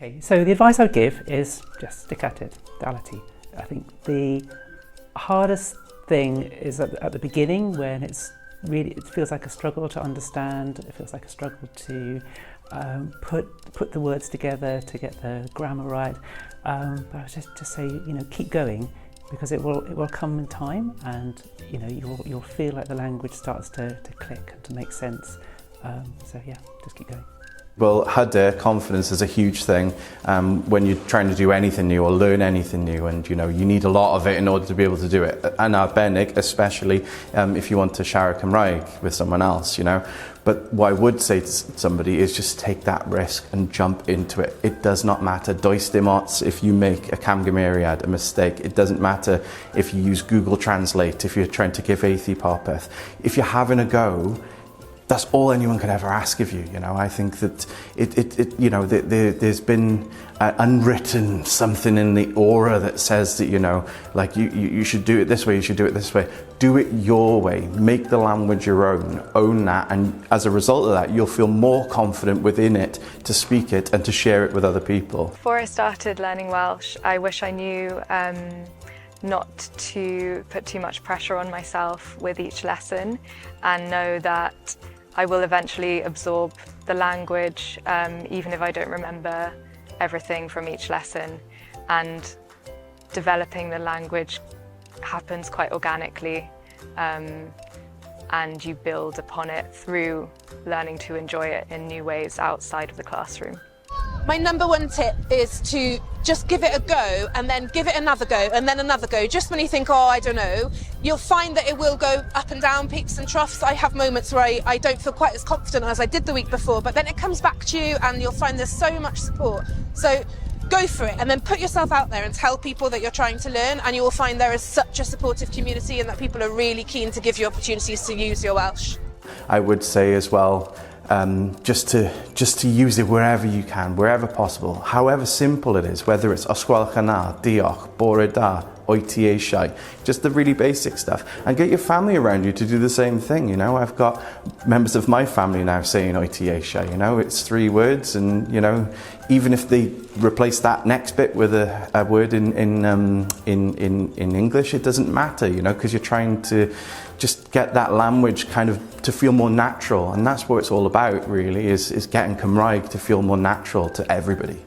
Okay, so the advice I would give is just stick at it, dal ti. I think the hardest thing is at the beginning when it feels like a struggle to understand, it feels like a struggle to put the words together to get the grammar right. But I would just say, keep going, because it will come in time, and you'll feel like the language starts to click and to make sense. So yeah, just keep going. Well, hyder, confidence is a huge thing when you're trying to do anything new or learn anything new, and you need a lot of it in order to be able to do it. And arbennig, especially if you want to share Cymraeg with someone else, But what I would say to somebody is just take that risk and jump into it. It does not matter. Does dim ots if you make a camgymeriad, a mistake. It doesn't matter if you use Google Translate, if you're trying to give eithi popeth. If you're having a go, that's all anyone could ever ask of you. I think that there's been unwritten something in the aura that says that you should do it this way, you should do it this way. Do it your way. Make the language your own that, and as a result of that, you'll feel more confident within it to speak it and to share it with other people. Before I started learning Welsh, I wish I knew not to put too much pressure on myself with each lesson, and know that I will eventually absorb the language, even if I don't remember everything from each lesson. And developing the language happens quite organically, and you build upon it through learning to enjoy it in new ways outside of the classroom. My number one tip is to just give it a go, and then give it another go, and then another go. Just when you think, oh, I don't know, you'll find that it will go up and down, peaks and troughs. I have moments where I don't feel quite as confident as I did the week before, but then it comes back to you and you'll find there's so much support. So go for it, and then put yourself out there and tell people that you're trying to learn, and you will find there is such a supportive community and that people are really keen to give you opportunities to use your Welsh. I would say as well, just to use it wherever you can, wherever possible, however simple it is, whether it's osgwelch yna, diolch, bore da, oiti eisiau, just the really basic stuff, and get your family around you to do the same thing. I've got members of my family now saying oiti eisiau. It's 3 words, and even if they replace that next bit with a word in English, it doesn't matter, because you're trying to just get that language kind of to feel more natural, and that's what it's all about really, is getting Cymraeg to feel more natural to everybody.